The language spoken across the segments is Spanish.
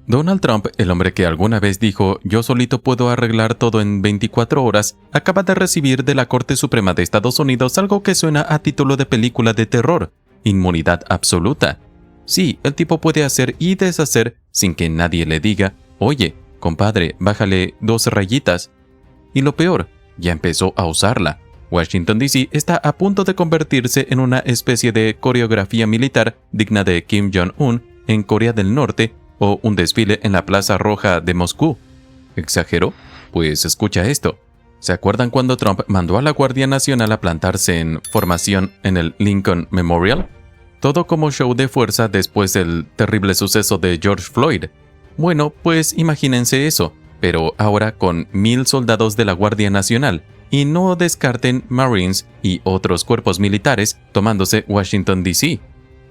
Donald Trump, el hombre que alguna vez dijo "yo solito puedo arreglar todo en 24 horas", acaba de recibir de la Corte Suprema de Estados Unidos algo que suena a título de película de terror: inmunidad absoluta. Sí, el tipo puede hacer y deshacer sin que nadie le diga "oye, compadre, bájale 2 rayitas". Y lo peor, ya empezó a usarla. Washington, D.C. está a punto de convertirse en una especie de coreografía militar digna de Kim Jong-un en Corea del Norte o un desfile en la Plaza Roja de Moscú. ¿Exagero? Pues escucha esto. ¿Se acuerdan cuando Trump mandó a la Guardia Nacional a plantarse en formación en el Lincoln Memorial? Todo como show de fuerza después del terrible suceso de George Floyd. Bueno, pues imagínense eso, pero ahora con 1000 soldados de la Guardia Nacional, y no descarten Marines y otros cuerpos militares tomándose Washington, D.C.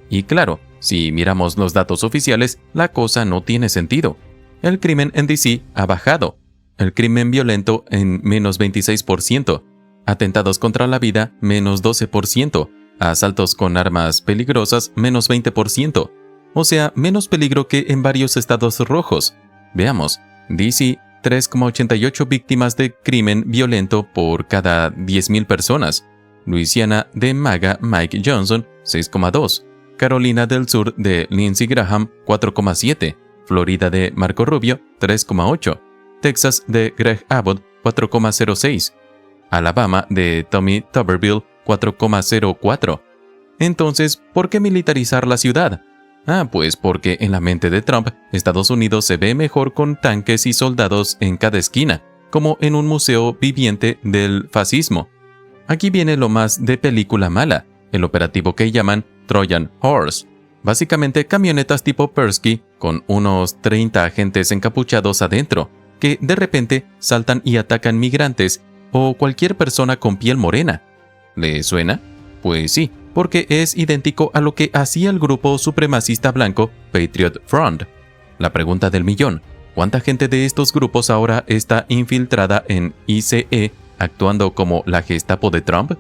Y claro, si miramos los datos oficiales, la cosa no tiene sentido. El crimen en D.C. ha bajado. El crimen violento en menos 26%. Atentados contra la vida, menos 12%. Asaltos con armas peligrosas, menos 20%. O sea, menos peligro que en varios estados rojos. Veamos, D.C., 3,88 víctimas de crimen violento por cada 10,000 personas. Luisiana de MAGA Mike Johnson, 6,2. Carolina del Sur de Lindsey Graham, 4,7. Florida de Marco Rubio, 3,8. Texas de Greg Abbott, 4,06. Alabama de Tommy Tuberville, 4,04. Entonces, ¿por qué militarizar la ciudad? Pues porque en la mente de Trump, Estados Unidos se ve mejor con tanques y soldados en cada esquina, como en un museo viviente del fascismo. Aquí viene lo más de película mala, el operativo que llaman Trojan Horse. Básicamente camionetas tipo Persky con unos 30 agentes encapuchados adentro, que de repente saltan y atacan migrantes o cualquier persona con piel morena. ¿Le suena? Pues sí, porque es idéntico a lo que hacía el grupo supremacista blanco Patriot Front. La pregunta del millón: ¿cuánta gente de estos grupos ahora está infiltrada en ICE actuando como la Gestapo de Trump?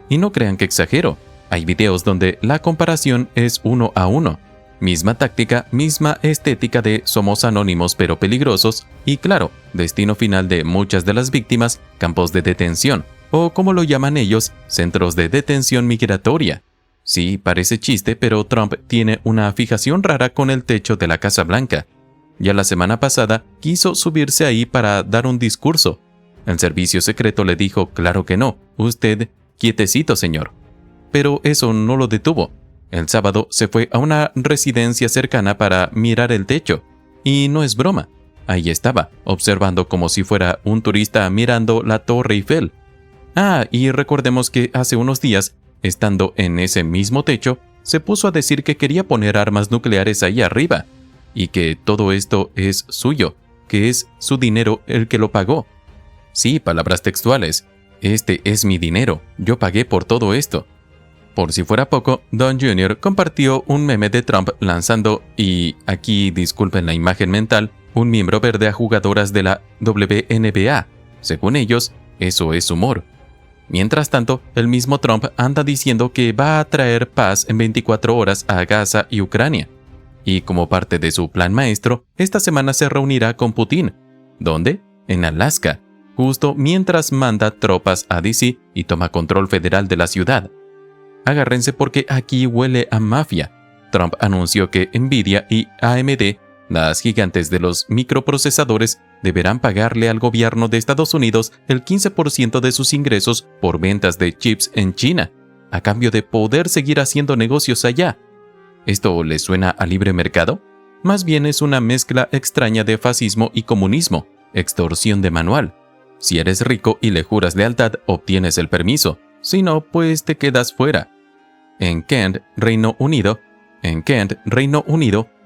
Y no crean que exagero, hay videos donde la comparación es 1 a 1. Misma táctica, misma estética de somos anónimos pero peligrosos y claro, destino final de muchas de las víctimas, campos de detención, o como lo llaman ellos, centros de detención migratoria. Sí, parece chiste, pero Trump tiene una fijación rara con el techo de la Casa Blanca. Ya la semana pasada quiso subirse ahí para dar un discurso. El servicio secreto le dijo, claro que no, usted, quietecito señor. Pero eso no lo detuvo. El sábado se fue a una residencia cercana para mirar el techo. Y no es broma. Ahí estaba, observando como si fuera un turista mirando la Torre Eiffel. Y recordemos que hace unos días, estando en ese mismo techo, se puso a decir que quería poner armas nucleares ahí arriba, y que todo esto es suyo, que es su dinero el que lo pagó. Sí, palabras textuales. Este es mi dinero, yo pagué por todo esto. Por si fuera poco, Don Jr. compartió un meme de Trump lanzando, y aquí disculpen la imagen mental, un miembro verde a jugadoras de la WNBA. Según ellos, eso es humor. Mientras tanto, el mismo Trump anda diciendo que va a traer paz en 24 horas a Gaza y Ucrania. Y como parte de su plan maestro, esta semana se reunirá con Putin. ¿Dónde? En Alaska, justo mientras manda tropas a D.C. y toma control federal de la ciudad. Agárrense porque aquí huele a mafia. Trump anunció que Nvidia y AMD, las gigantes de los microprocesadores, deberán pagarle al gobierno de Estados Unidos el 15% de sus ingresos por ventas de chips en China, a cambio de poder seguir haciendo negocios allá. ¿Esto le suena a libre mercado? Más bien es una mezcla extraña de fascismo y comunismo, extorsión de manual. Si eres rico y le juras lealtad, obtienes el permiso. Si no, pues te quedas fuera. En Kent, Reino Unido,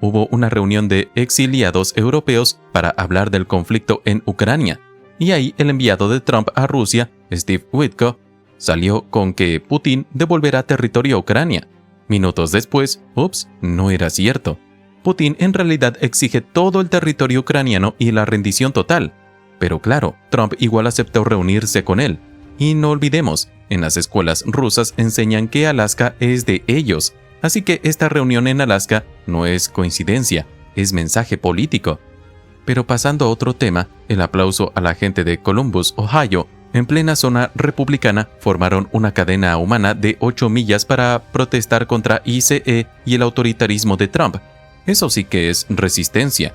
hubo una reunión de exiliados europeos para hablar del conflicto en Ucrania, y ahí el enviado de Trump a Rusia, Steve Witkoff, salió con que Putin devolverá territorio a Ucrania. Minutos después, no era cierto. Putin en realidad exige todo el territorio ucraniano y la rendición total. Pero claro, Trump igual aceptó reunirse con él. Y no olvidemos, en las escuelas rusas enseñan que Alaska es de ellos, así que esta reunión en Alaska no es coincidencia. es mensaje político. Pero pasando a otro tema, el aplauso a la gente de Columbus, Ohio, en plena zona republicana, formaron una cadena humana de 8 millas para protestar contra ICE y el autoritarismo de Trump. Eso sí que es resistencia.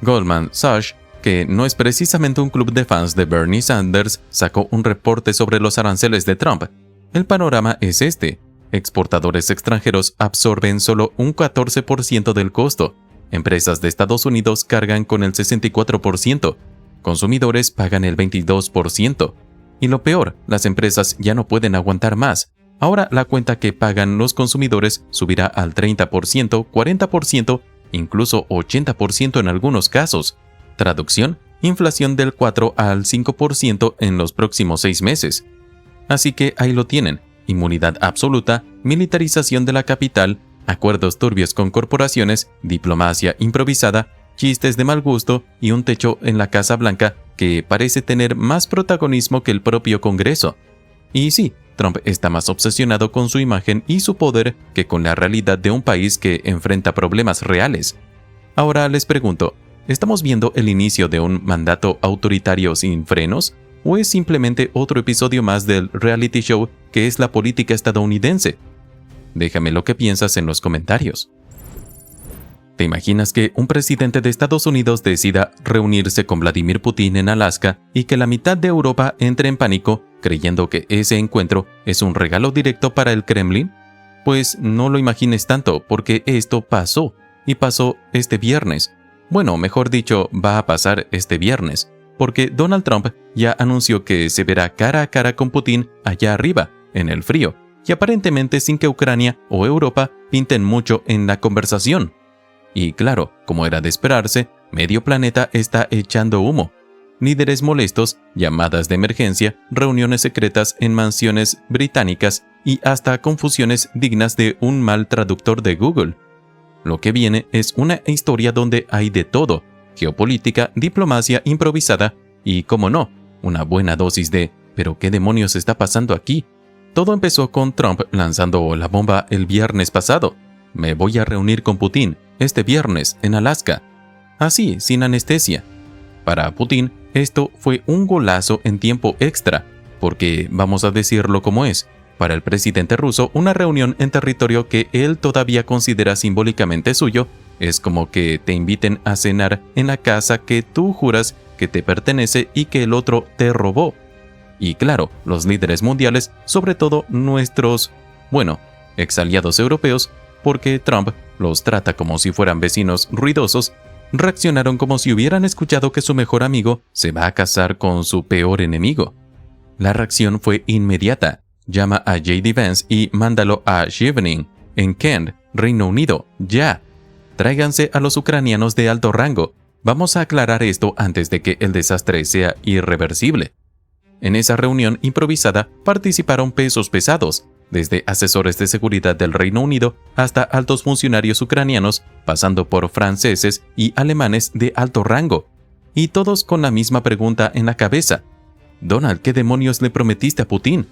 Goldman Sachs, que no es precisamente un club de fans de Bernie Sanders, sacó un reporte sobre los aranceles de Trump. El panorama es este. Exportadores extranjeros absorben solo un 14% del costo. Empresas de Estados Unidos cargan con el 64%. Consumidores pagan el 22%. Y lo peor, las empresas ya no pueden aguantar más. Ahora la cuenta que pagan los consumidores subirá al 30%, 40%, incluso 80% en algunos casos. Traducción, inflación del 4 al 5% en los próximos 6 meses. Así que ahí lo tienen. Inmunidad absoluta, militarización de la capital, acuerdos turbios con corporaciones, diplomacia improvisada, chistes de mal gusto y un techo en la Casa Blanca que parece tener más protagonismo que el propio Congreso. Y sí, Trump está más obsesionado con su imagen y su poder que con la realidad de un país que enfrenta problemas reales. Ahora les pregunto, ¿estamos viendo el inicio de un mandato autoritario sin frenos? ¿O es simplemente otro episodio más del reality show que es la política estadounidense? Déjame lo que piensas en los comentarios. ¿Te imaginas que un presidente de Estados Unidos decida reunirse con Vladimir Putin en Alaska y que la mitad de Europa entre en pánico creyendo que ese encuentro es un regalo directo para el Kremlin? Pues no lo imagines tanto, porque esto pasó, y pasó este viernes. Bueno, mejor dicho, va a pasar este viernes, porque Donald Trump ya anunció que se verá cara a cara con Putin allá arriba, en el frío, y aparentemente sin que Ucrania o Europa pinten mucho en la conversación. Y claro, como era de esperarse, medio planeta está echando humo. Líderes molestos, llamadas de emergencia, reuniones secretas en mansiones británicas y hasta confusiones dignas de un mal traductor de Google. Lo que viene es una historia donde hay de todo: geopolítica, diplomacia improvisada y, como no, una buena dosis de ¿pero qué demonios está pasando aquí? Todo empezó con Trump lanzando la bomba el viernes pasado. Me voy a reunir con Putin este viernes en Alaska. Así, sin anestesia. Para Putin, esto fue un golazo en tiempo extra, porque, vamos a decirlo como es, para el presidente ruso, una reunión en territorio que él todavía considera simbólicamente suyo es como que te inviten a cenar en la casa que tú juras que te pertenece y que el otro te robó. Y claro, los líderes mundiales, sobre todo nuestros, exaliados europeos, porque Trump los trata como si fueran vecinos ruidosos, reaccionaron como si hubieran escuchado que su mejor amigo se va a casar con su peor enemigo. La reacción fue inmediata. Llama a J.D. Vance y mándalo a Chevening, en Kent, Reino Unido, ya. Tráiganse a los ucranianos de alto rango. Vamos a aclarar esto antes de que el desastre sea irreversible. En esa reunión improvisada participaron pesos pesados, desde asesores de seguridad del Reino Unido hasta altos funcionarios ucranianos, pasando por franceses y alemanes de alto rango, y todos con la misma pregunta en la cabeza: Donald, ¿qué demonios le prometiste a Putin?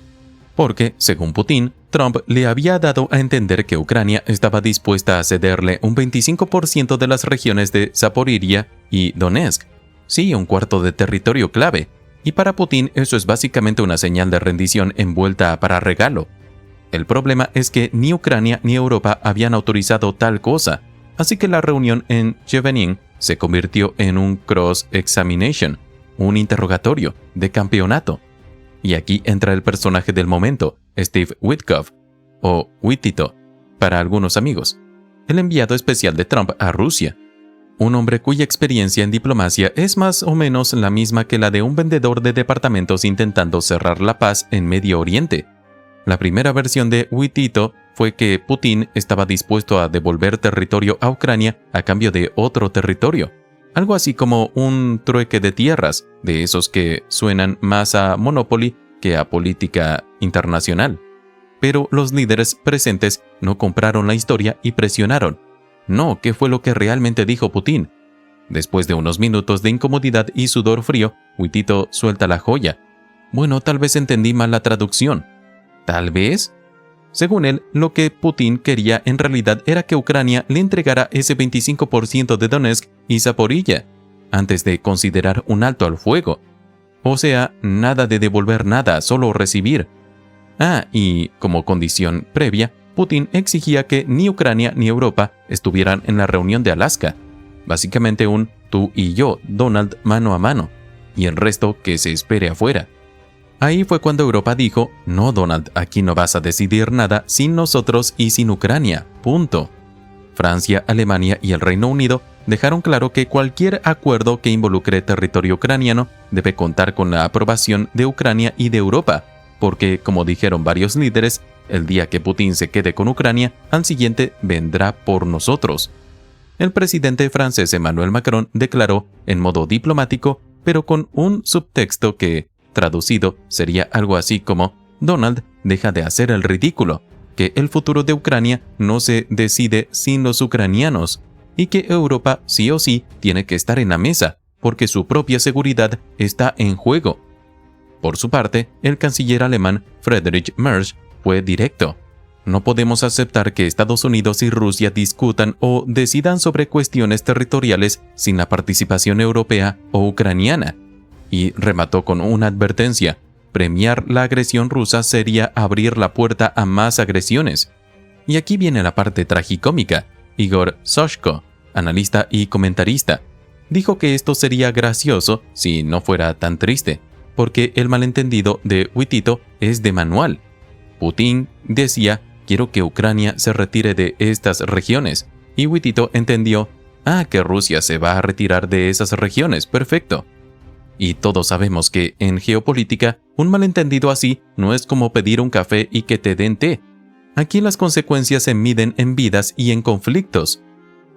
Porque, según Putin, Trump le había dado a entender que Ucrania estaba dispuesta a cederle un 25% de las regiones de Zaporizhia y Donetsk, sí, un cuarto de territorio clave, y para Putin eso es básicamente una señal de rendición envuelta para regalo. El problema es que ni Ucrania ni Europa habían autorizado tal cosa, así que la reunión en Chevening se convirtió en un cross-examination, un interrogatorio de campeonato. Y aquí entra el personaje del momento, Steve Witkoff, o Wittito, para algunos amigos, el enviado especial de Trump a Rusia. Un hombre cuya experiencia en diplomacia es más o menos la misma que la de un vendedor de departamentos intentando cerrar la paz en Medio Oriente. La primera versión de Wittito fue que Putin estaba dispuesto a devolver territorio a Ucrania a cambio de otro territorio. Algo así como un trueque de tierras, de esos que suenan más a Monopoly que a política internacional. Pero los líderes presentes no compraron la historia y presionaron. No, ¿qué fue lo que realmente dijo Putin? Después de unos minutos de incomodidad y sudor frío, Wittito suelta la joya. Bueno, tal vez entendí mal la traducción. ¿Tal vez? Según él, lo que Putin quería en realidad era que Ucrania le entregara ese 25% de Donetsk y Zaporilla, antes de considerar un alto al fuego. O sea, nada de devolver nada, solo recibir. Y como condición previa, Putin exigía que ni Ucrania ni Europa estuvieran en la reunión de Alaska. Básicamente un tú y yo, Donald, mano a mano, y el resto que se espere afuera. Ahí fue cuando Europa dijo, no Donald, aquí no vas a decidir nada sin nosotros y sin Ucrania, punto. Francia, Alemania y el Reino Unido dejaron claro que cualquier acuerdo que involucre territorio ucraniano debe contar con la aprobación de Ucrania y de Europa, porque, como dijeron varios líderes, el día que Putin se quede con Ucrania, al siguiente vendrá por nosotros. El presidente francés Emmanuel Macron declaró, en modo diplomático, pero con un subtexto que, traducido, sería algo así como, Donald, deja de hacer el ridículo, que el futuro de Ucrania no se decide sin los ucranianos, y que Europa sí o sí tiene que estar en la mesa, porque su propia seguridad está en juego. Por su parte, el canciller alemán Friedrich Merz fue directo. No podemos aceptar que Estados Unidos y Rusia discutan o decidan sobre cuestiones territoriales sin la participación europea o ucraniana. Y remató con una advertencia: premiar la agresión rusa sería abrir la puerta a más agresiones. Y aquí viene la parte tragicómica. Igor Soshko, analista y comentarista, dijo que esto sería gracioso si no fuera tan triste, porque el malentendido de Huitito es de manual. Putin decía, quiero que Ucrania se retire de estas regiones, y Huitito entendió, que Rusia se va a retirar de esas regiones, perfecto. Y todos sabemos que, en geopolítica, un malentendido así no es como pedir un café y que te den té. Aquí las consecuencias se miden en vidas y en conflictos.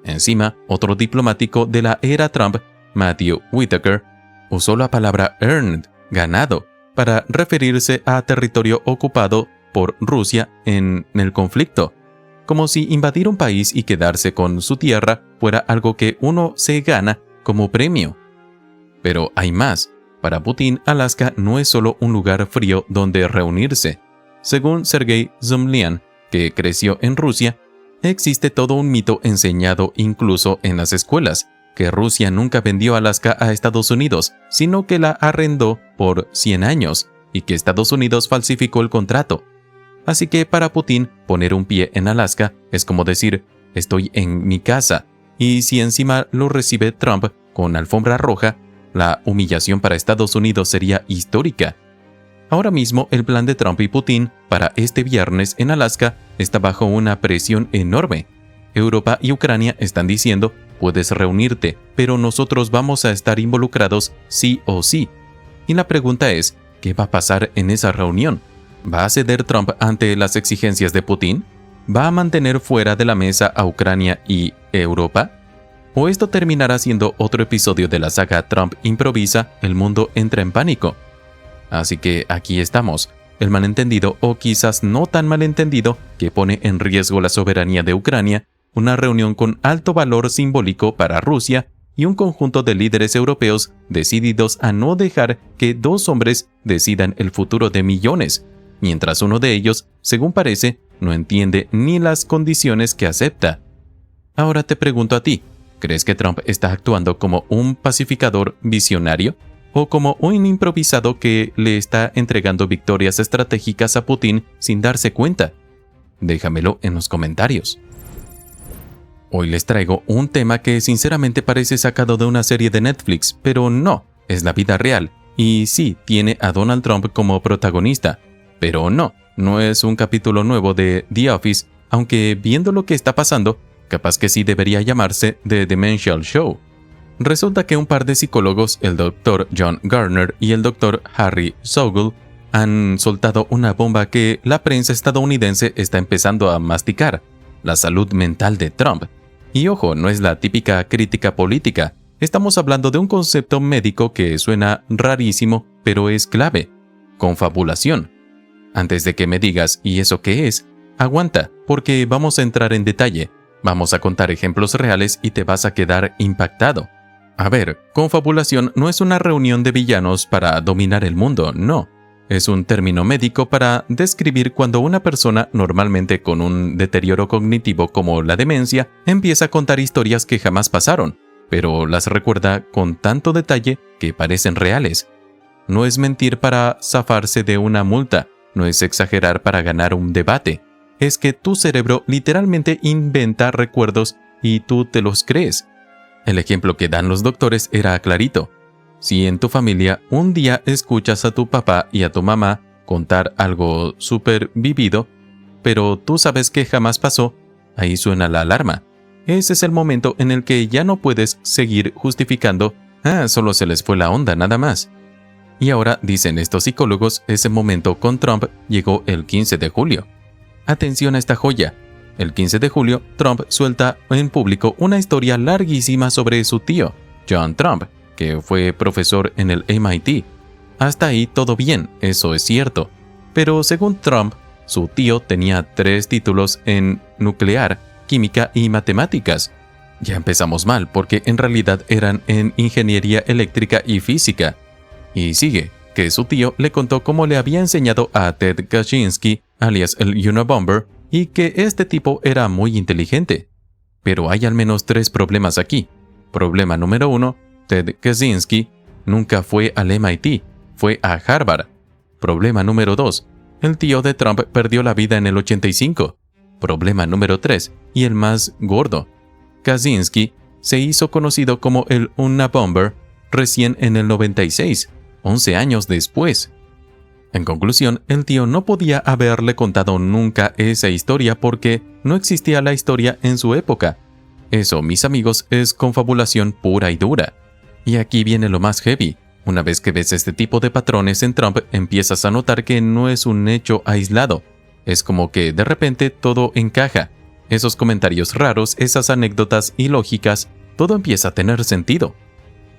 Encima, otro diplomático de la era Trump, Matthew Whitaker, usó la palabra earned, ganado, para referirse a territorio ocupado por Rusia en el conflicto, como si invadir un país y quedarse con su tierra fuera algo que uno se gana como premio. Pero hay más. Para Putin, Alaska no es solo un lugar frío donde reunirse. Según Sergei Zumlian, que creció en Rusia, existe todo un mito enseñado incluso en las escuelas, que Rusia nunca vendió Alaska a Estados Unidos, sino que la arrendó por 100 años, y que Estados Unidos falsificó el contrato. Así que para Putin, poner un pie en Alaska es como decir, estoy en mi casa, y si encima lo recibe Trump con alfombra roja, la humillación para Estados Unidos sería histórica. Ahora mismo el plan de Trump y Putin para este viernes en Alaska está bajo una presión enorme. Europa y Ucrania están diciendo, puedes reunirte, pero nosotros vamos a estar involucrados sí o sí. Y la pregunta es, ¿qué va a pasar en esa reunión? ¿Va a ceder Trump ante las exigencias de Putin? ¿Va a mantener fuera de la mesa a Ucrania y Europa? ¿O esto terminará siendo otro episodio de la saga Trump improvisa, el mundo entra en pánico? Así que aquí estamos, el malentendido o quizás no tan malentendido que pone en riesgo la soberanía de Ucrania, una reunión con alto valor simbólico para Rusia y un conjunto de líderes europeos decididos a no dejar que dos hombres decidan el futuro de millones, mientras uno de ellos, según parece, no entiende ni las condiciones que acepta. Ahora te pregunto a ti, ¿crees que Trump está actuando como un pacificador visionario o como un improvisado que le está entregando victorias estratégicas a Putin sin darse cuenta? Déjamelo en los comentarios. Hoy les traigo un tema que sinceramente parece sacado de una serie de Netflix, pero no, es la vida real. Y sí, tiene a Donald Trump como protagonista, pero no es un capítulo nuevo de The Office, aunque viendo lo que está pasando, capaz que sí debería llamarse The Demential Show. Resulta que un par de psicólogos, el Dr. John Gardner y el Dr. Harry Sogel, han soltado una bomba que la prensa estadounidense está empezando a masticar: la salud mental de Trump. Y ojo, no es la típica crítica política. Estamos hablando de un concepto médico que suena rarísimo, pero es clave: confabulación. Antes de que me digas, ¿y eso qué es? Aguanta, porque vamos a entrar en detalle. Vamos a contar ejemplos reales y te vas a quedar impactado. A ver, confabulación no es una reunión de villanos para dominar el mundo, no. Es un término médico para describir cuando una persona, normalmente con un deterioro cognitivo como la demencia, empieza a contar historias que jamás pasaron, pero las recuerda con tanto detalle que parecen reales. No es mentir para zafarse de una multa, no es exagerar para ganar un debate. Es que tu cerebro literalmente inventa recuerdos y tú te los crees. El ejemplo que dan los doctores era clarito. Si en tu familia un día escuchas a tu papá y a tu mamá contar algo súper vivido, pero tú sabes que jamás pasó, ahí suena la alarma. Ese es el momento en el que ya no puedes seguir justificando, solo se les fue la onda nada más. Y ahora, dicen estos psicólogos, ese momento con Trump llegó el 15 de julio. Atención a esta joya. El 15 de julio, Trump suelta en público una historia larguísima sobre su tío, John Trump, que fue profesor en el MIT. Hasta ahí todo bien, eso es cierto. Pero según Trump, su tío tenía 3 títulos en nuclear, química y matemáticas. Ya empezamos mal, porque en realidad eran en ingeniería eléctrica y física. Y sigue, que su tío le contó cómo le había enseñado a Ted Kaczynski, alias el Unabomber, y que este tipo era muy inteligente. Pero hay al menos 3 problemas aquí. Problema número 1, Ted Kaczynski nunca fue al MIT, fue a Harvard. Problema número 2, el tío de Trump perdió la vida en el 85. Problema número 3, y el más gordo. Kaczynski se hizo conocido como el Unabomber recién en el 96, 11 años después. En conclusión, el tío no podía haberle contado nunca esa historia porque no existía la historia en su época. Eso, mis amigos, es confabulación pura y dura. Y aquí viene lo más heavy. Una vez que ves este tipo de patrones en Trump, empiezas a notar que no es un hecho aislado. Es como que de repente todo encaja. Esos comentarios raros, esas anécdotas ilógicas, todo empieza a tener sentido.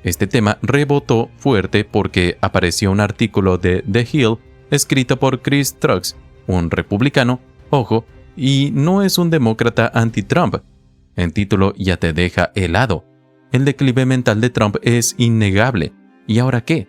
Este tema rebotó fuerte porque apareció un artículo de The Hill escrito por Chris Trucks, un republicano, ojo, y no es un demócrata anti-Trump. El título ya te deja helado. El declive mental de Trump es innegable. ¿Y ahora qué?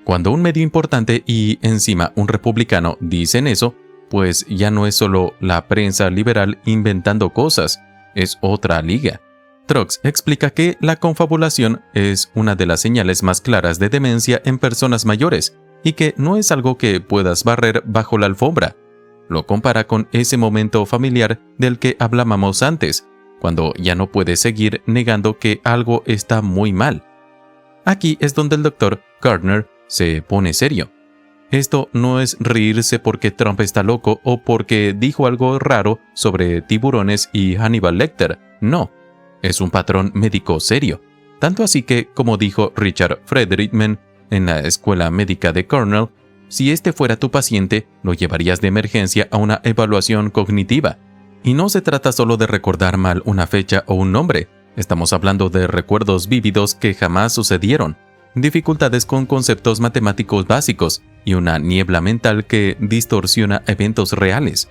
Cuando un medio importante y encima un republicano dicen eso, pues ya no es solo la prensa liberal inventando cosas, es otra liga. Trucks explica que la confabulación es una de las señales más claras de demencia en personas mayores y que no es algo que puedas barrer bajo la alfombra. Lo compara con ese momento familiar del que hablábamos antes, cuando ya no puedes seguir negando que algo está muy mal. Aquí es donde el Dr. Gardner se pone serio. Esto no es reírse porque Trump está loco o porque dijo algo raro sobre tiburones y Hannibal Lecter, no. Es un patrón médico serio. Tanto así que, como dijo Richard Friedrichman en la Escuela Médica de Cornell, si este fuera tu paciente, lo llevarías de emergencia a una evaluación cognitiva. Y no se trata solo de recordar mal una fecha o un nombre. Estamos hablando de recuerdos vívidos que jamás sucedieron, dificultades con conceptos matemáticos básicos y una niebla mental que distorsiona eventos reales.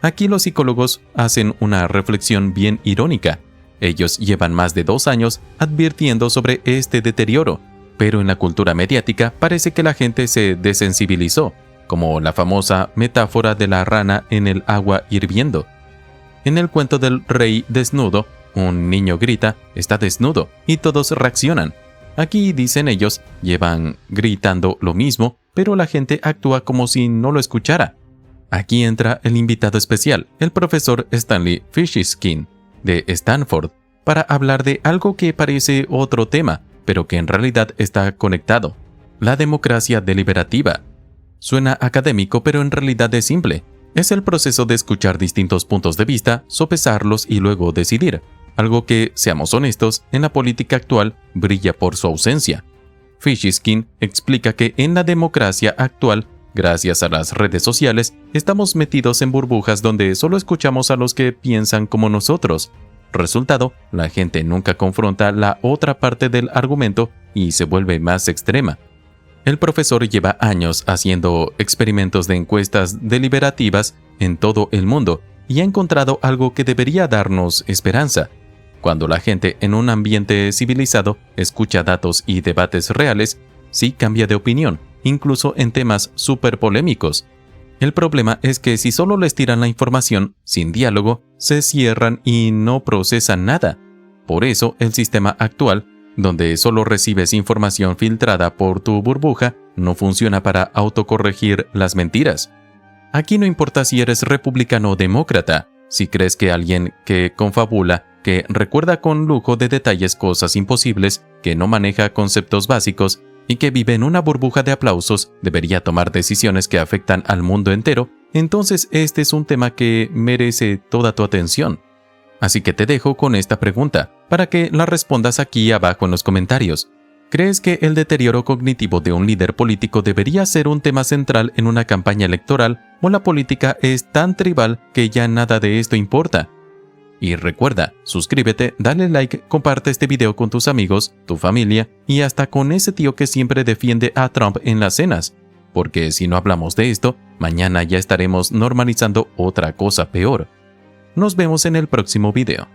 Aquí los psicólogos hacen una reflexión bien irónica. Ellos llevan más de 2 años advirtiendo sobre este deterioro, pero en la cultura mediática parece que la gente se desensibilizó, como la famosa metáfora de la rana en el agua hirviendo. En el cuento del rey desnudo, un niño grita, está desnudo, y todos reaccionan. Aquí, dicen ellos, llevan gritando lo mismo, pero la gente actúa como si no lo escuchara. Aquí entra el invitado especial, el profesor Stanley Fishkin, de Stanford, para hablar de algo que parece otro tema, pero que en realidad está conectado: la democracia deliberativa. Suena académico, pero en realidad es simple. Es el proceso de escuchar distintos puntos de vista, sopesarlos y luego decidir. Algo que, seamos honestos, en la política actual brilla por su ausencia. Fishkin explica que en la democracia actual, gracias a las redes sociales, estamos metidos en burbujas donde solo escuchamos a los que piensan como nosotros. Resultado, la gente nunca confronta la otra parte del argumento y se vuelve más extrema. El profesor lleva años haciendo experimentos de encuestas deliberativas en todo el mundo y ha encontrado algo que debería darnos esperanza. Cuando la gente en un ambiente civilizado escucha datos y debates reales, sí cambia de opinión incluso en temas súper polémicos. El problema es que si solo les tiran la información, sin diálogo, se cierran y no procesan nada. Por eso, el sistema actual, donde solo recibes información filtrada por tu burbuja, no funciona para autocorregir las mentiras. Aquí no importa si eres republicano o demócrata, si crees que alguien que confabula, que recuerda con lujo de detalles cosas imposibles, que no maneja conceptos básicos y que vive en una burbuja de aplausos debería tomar decisiones que afectan al mundo entero, entonces este es un tema que merece toda tu atención. Así que te dejo con esta pregunta, para que la respondas aquí abajo en los comentarios. ¿Crees que el deterioro cognitivo de un líder político debería ser un tema central en una campaña electoral o la política es tan tribal que ya nada de esto importa? Y recuerda, suscríbete, dale like, comparte este video con tus amigos, tu familia y hasta con ese tío que siempre defiende a Trump en las cenas. Porque si no hablamos de esto, mañana ya estaremos normalizando otra cosa peor. Nos vemos en el próximo video.